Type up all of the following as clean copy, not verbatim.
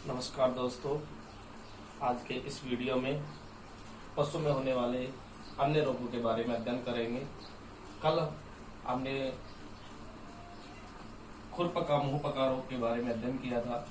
नमस्कार दोस्तों, आज के इस वीडियो में पशु में होने वाले अन्य रोगों के बारे में अध्ययन करेंगे। कल हमने खुरपका मुंहपका रोग के बारे में अध्ययन किया था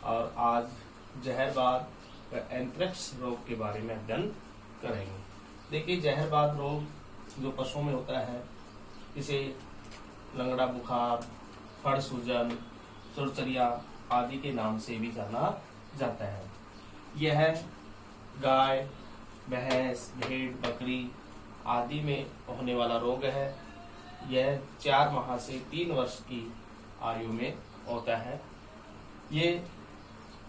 और आज जहरबाद व एंथ्रेक्स रोग के बारे में अध्ययन करेंगे। देखिए, जहरबाद रोग जो पशुओं में होता है, इसे लंगड़ा बुखार, फड़ सूजन, चुरचुरिया आदि के नाम से भी जाना जाता है। यह गाय, भैंस, भेड़, बकरी आदि में होने वाला रोग है। यह 4 माह से 3 वर्ष की आयु में होता है। ये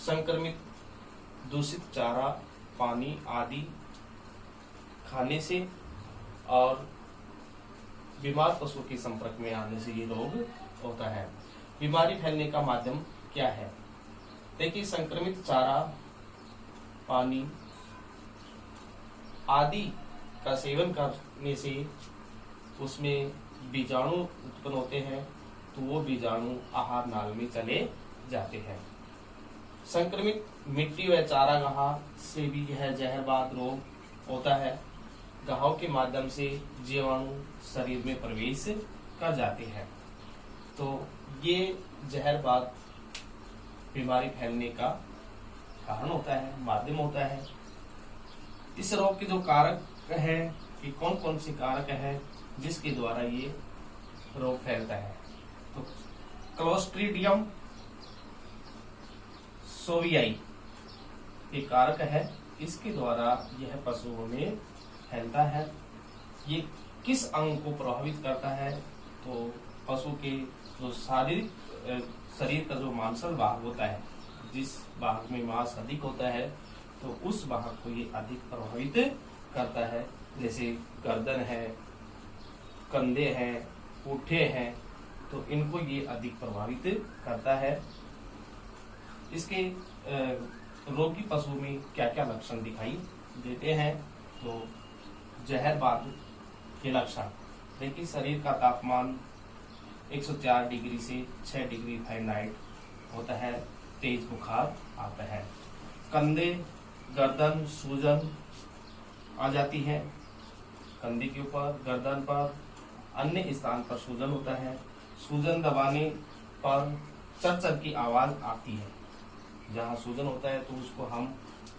संक्रमित दूषित चारा, पानी आदि खाने से और बीमार पशु के संपर्क में आने से ये रोग होता है। बीमारी फैलने का माध्यम क्या है? देखिए, संक्रमित चारा, पानी आदि का सेवन करने से उसमें बीजाणु उत्पन्न होते हैं, तो वो बीजाणु आहार नाल में चले जाते हैं। संक्रमित मिट्टी व चारागाह से भी यह जहरबाद रोग होता है। घाव के माध्यम से जीवाणु शरीर में प्रवेश कर जाते हैं, तो ये जहरबाद बीमारी फैलने का कारण होता है, माध्यम होता है। इस रोग के जो कारक है कि कौन कौन से कारक है जिसके द्वारा ये रोग फैलता है, तो क्लोस्ट्रीडियम सोवियाई एक कारक है, इसके द्वारा यह पशुओं में फैलता है। ये किस अंग को प्रभावित करता है? तो पशु के जो शारीरिक शरीर का जो मांसल भाग होता है, जिस भाग में मांस अधिक होता है, तो उस भाग को ये अधिक प्रभावित करता है। जैसे गर्दन है, कंधे हैं, पुट्ठे हैं, तो इनको ये अधिक प्रभावित करता है। इसके रोगी पशु में क्या क्या लक्षण दिखाई देते हैं? तो जहरबाद के लक्षण देखिए, शरीर का तापमान 104 डिग्री से 6 डिग्री फ़ारेनहाइट होता है। तेज बुखार आता है। कंधे, गर्दन, सूजन आ जाती है। कंधे के ऊपर, गर्दन पर, अन्य स्थान पर सूजन होता है। सूजन दबाने पर चरचर की आवाज आती है। जहाँ सूजन होता है तो उसको हम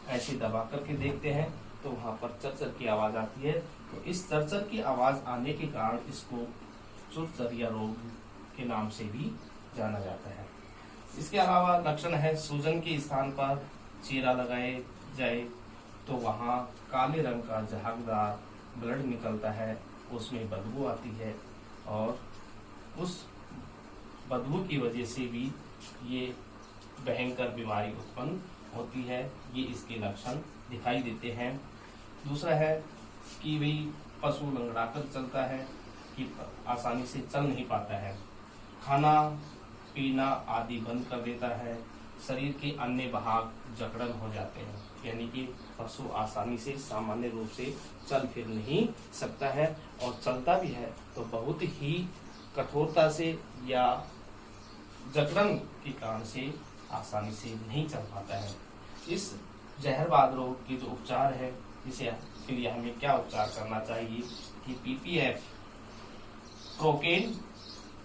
ऐसे दबा करके देखते हैं तो वहां पर चरचर की आवाज आती है। तो इस चरचर की आवाज आने के कारण इसको चुरचुरिया रोग के नाम से भी जाना जाता है। इसके अलावा लक्षण है, सूजन के स्थान पर चीरा लगाए जाए तो वहां काले रंग का झागदार ब्लड निकलता है, उसमें बदबू आती है और उस बदबू की वजह से भी ये भयंकर बीमारी उत्पन्न होती है। ये इसके लक्षण दिखाई देते हैं। दूसरा है कि भाई पशु लंगड़ाकर चलता है, कि आसानी से चल नहीं पाता है, खाना पीना आदि बंद कर देता है, शरीर के अन्य भाग जकड़न हो जाते हैं, यानी कि पशु आसानी से सामान्य रूप से चल फिर नहीं सकता है, और चलता भी है तो बहुत ही कठोरता से या जकड़न के कारण से आसानी से नहीं चल पाता है। इस जहरबाद रोग के जो उपचार है, इसे के लिए हमें क्या उपचार करना चाहिए कि पीपीएफ, प्रोकेन,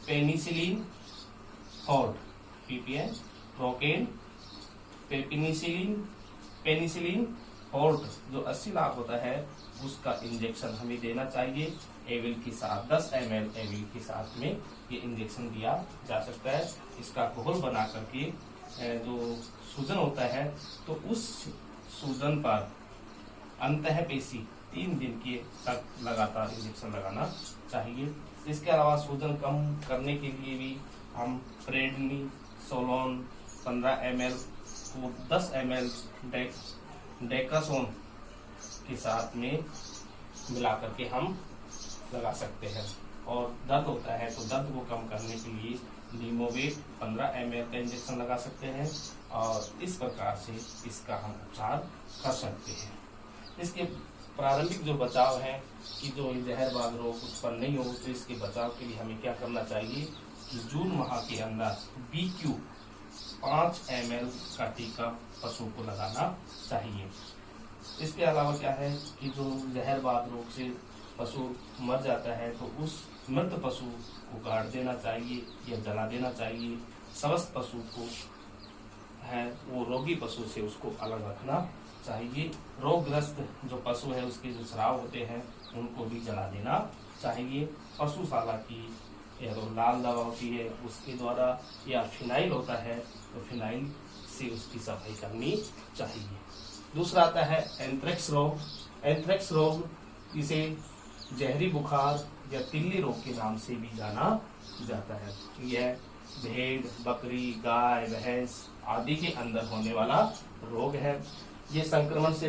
पेनिसिलिन, हॉर्ट, पीपीएफ, प्रोकेन, पेनिसिलिन, हॉर्ट जो 80 लाख होता है, उसका इंजेक्शन हमें देना चाहिए। एविल के साथ 10 ml एविल के साथ में ये इंजेक्शन दिया जा सकता है। इसका घोल बना करके जो सूजन होता है, तो उस सूजन पर अंतःपेशी 3 दिन के तक लगातार इंजेक्शन लगाना चाहिए। इसके अलावा सूजन कम करने के लिए भी हम प्रेडनिसोलोन 15 ml को 10 ml डेकासोन के साथ में मिला करके हम लगा सकते हैं। और दर्द होता है तो दर्द को कम करने के लिए लीमोवेट 15 ml का इंजेक्शन लगा सकते हैं, और इस प्रकार से इसका हम उपचार कर सकते हैं। इसके प्रारंभिक जो बचाव है कि जो जहरबाद रोग उत्पन्न नहीं हो, तो इसके बचाव के लिए हमें क्या करना चाहिए कि जून माह के अंदर BQ 5 ml का टीका पशु को लगाना चाहिए। इसके अलावा क्या है कि जो जहरबाद रोग से पशु मर जाता है तो उस मृत पशु को गाड़ देना चाहिए या जला देना चाहिए। स्वस्थ पशु को है वो रोगी पशु से उसको अलग रखना चाहिए। रोगग्रस्त जो पशु है उसके जो स्राव होते हैं उनको भी जला देना चाहिए। पशुशाला की या तो लाल दवा होती है उसके द्वारा या फिनाइल होता है तो फिनाइल से उसकी सफाई करनी चाहिए। दूसरा आता है एंथ्रेक्स रोग। एंथ्रेक्स रोग इसे जहरी बुखार या तिल्ली रोग के नाम से भी जाना जाता है। यह भेड़, बकरी, गाय, भैंस आदि के अंदर होने वाला रोग है। ये संक्रमण से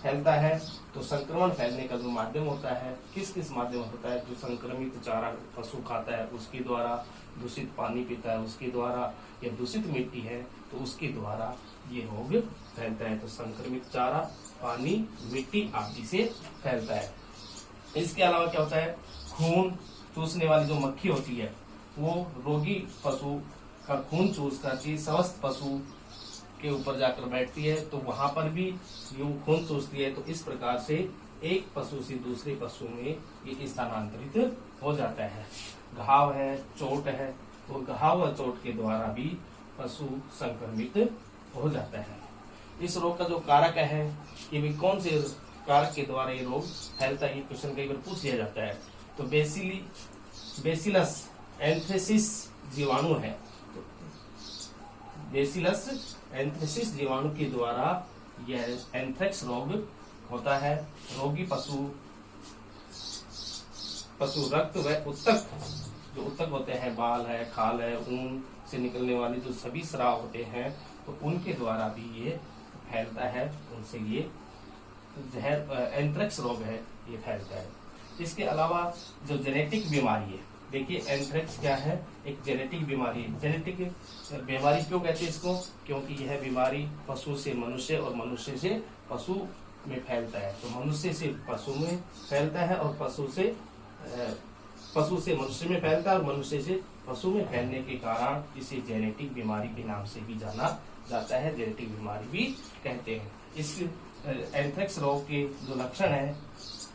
फैलता है। तो संक्रमण फैलने का जो माध्यम होता है किस किस माध्यम होता है, जो संक्रमित चारा पशु खाता है उसके द्वारा, दूषित पानी पीता है उसके द्वारा, या दूषित मिट्टी है तो उसके द्वारा ये रोग फैलता है। तो संक्रमित चारा, पानी, मिट्टी आदि से फैलता है। इसके अलावा क्या होता है, खून चूसने वाली जो मक्खी होती है वो रोगी पशु का खून चूस करके स्वस्थ पशु के ऊपर जाकर बैठती है तो वहां पर भी यूं खून चूसती है। तो इस प्रकार से एक पशु से दूसरे पशु में ये स्थानांतरित हो जाता है। घाव है, चोट है, तो घाव और चोट के द्वारा भी पशु संक्रमित हो जाता है। इस रोग का जो कारक है कि भी कौन से कारक के द्वारा ये रोग फैलता है, ये क्वेश्चन कई बार पूछ लिया जाता है। तो बेसिलस एंथ्रेसिस जीवाणु है। तो बेसिलस एंथ्रेसिस जीवाणु के द्वारा यह एंथ्रेक्स रोग होता है। रोगी पशु रक्त व उत्तक, जो उत्तक होते हैं, बाल है, खाल है, ऊन से निकलने वाले जो सभी स्राव होते हैं तो उनके द्वारा भी ये फैलता है। उनसे ये एंथ्रेक्स रोग है ये फैलता है। इसके अलावा जो जेनेटिक बीमारी है, देखिए एंथ्रेक्स क्या है, एक जेनेटिक बीमारी है। जेनेटिक बीमारी क्यों कहते हैं इसको, क्योंकि यह बीमारी पशु से मनुष्य और मनुष्य से पशु में फैलता है। तो मनुष्य से पशु में फैलता है और पशु से मनुष्य में फैलता है और मनुष्य से पशु में फैलने के कारण इसे जेनेटिक बीमारी के नाम से भी जाना जाता है, जेनेटिक बीमारी भी कहते हैं। इस एंथ्रेक्स रोग के जो लक्षण है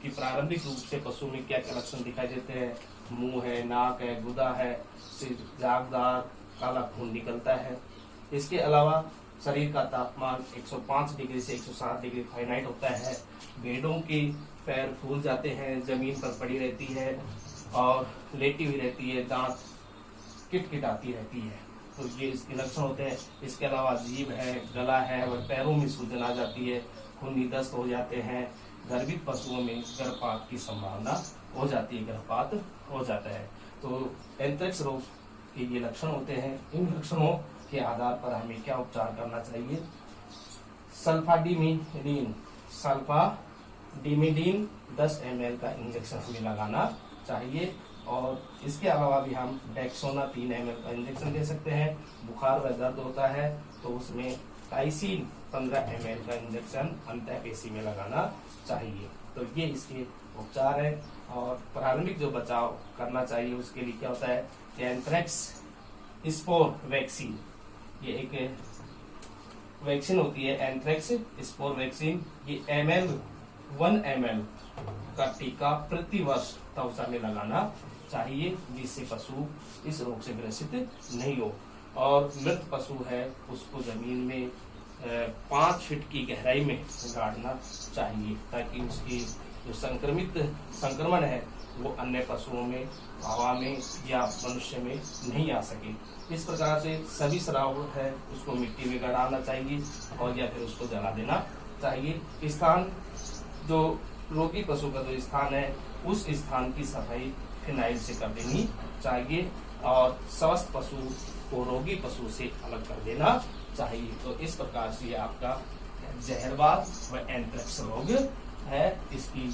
कि प्रारंभिक रूप से पशु में क्या क्या लक्षण दिखाई देते हैं, मुंह है, नाक है, गुदा है, सिर जागदार काला खून निकलता है। इसके अलावा शरीर का तापमान 105 डिग्री से 107 डिग्री फारेनहाइट होता है। भेड़ों के पैर फूल जाते हैं, जमीन पर पड़ी रहती है और लेटी हुई रहती है, दांत किटकिटाती रहती है। तो ये इसके लक्षण होते हैं। इसके अलावा जीभ है, गला है, वह पैरों में सूजन आ जाती है, खूनी दस्त हो जाते हैं। गर्भित पशुओं में गर्भपात की संभावना हो जाती है, गर्भपात हो जाता है। तो एंथ्रेक्स रोग के ये लक्षण होते हैं। इन लक्षणों के आधार पर हमें क्या उपचार करना चाहिए, सल्फाडिमिडीन 10 ml का इंजेक्शन हमें लगाना चाहिए। और इसके अलावा भी हम डेक्सोना 3 ml का इंजेक्शन दे सकते हैं। बुखार व दर्द होता है तो उसमें टाइसिन 15 ml का इंजेक्शन अंतःपेशी में लगाना चाहिए। तो ये इसके उपचार है। और प्रारंभिक जो बचाव करना चाहिए उसके लिए क्या होता है कि एंथ्रेक्स स्पोर वैक्सीन, ये एक वैक्सीन होती है एंथ्रेक्स स्पोर वैक्सीन। ये 1 ml का टीका प्रति वर्ष तवसा में लगाना चाहिए, जिससे पशु इस रोग से ग्रसित नहीं हो। और मृत पशु है उसको जमीन में 5 फीट की गहराई में गाड़ना चाहिए, ताकि उसकी जो संक्रमण है वो अन्य पशुओं में, हवा में या मनुष्य में नहीं आ सके। इस प्रकार से सभी स्राव है उसको मिट्टी में गड़ाना चाहिए और या फिर उसको जला देना चाहिए। स्थान जो रोगी पशु का जो स्थान है उस स्थान की सफाई फिनाइल से कर देनी चाहिए और स्वस्थ पशु को रोगी पशु से अलग कर देना चाहिए। तो इस प्रकार से आपका जहरबाद व एंथ्रेक्स रोग है, इसकी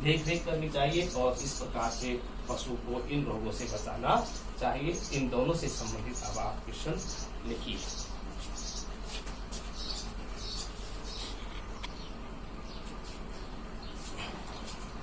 देख रेख करनी चाहिए और इस प्रकार से पशु को इन रोगों से बचाना चाहिए। इन दोनों से संबंधित अब आप क्वेश्चन लिखिए।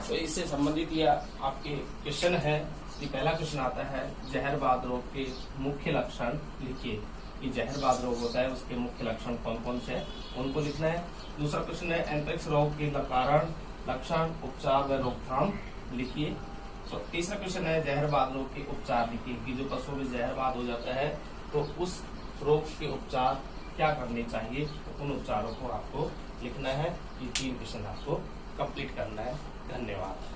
तो इससे संबंधित ये आपके क्वेश्चन है कि पहला क्वेश्चन आता है जहरबाद रोग के मुख्य लक्षण लिखिए। कि जहरबाद रोग होता है उसके मुख्य लक्षण कौन कौन से हैं उनको लिखना है। दूसरा क्वेश्चन है एंथ्रेक्स रोग के कारण, लक्षण, उपचार व रोकथाम लिखिए। तो तीसरा क्वेश्चन है जहरबाद रोग के उपचार लिखिए कि जो पशुओं में जहरबाद हो जाता है तो उस रोग के उपचार क्या करने चाहिए, तो उन उपचारों को आपको लिखना है। ये 3 क्वेश्चन आपको कंप्लीट करना है। धन्यवाद।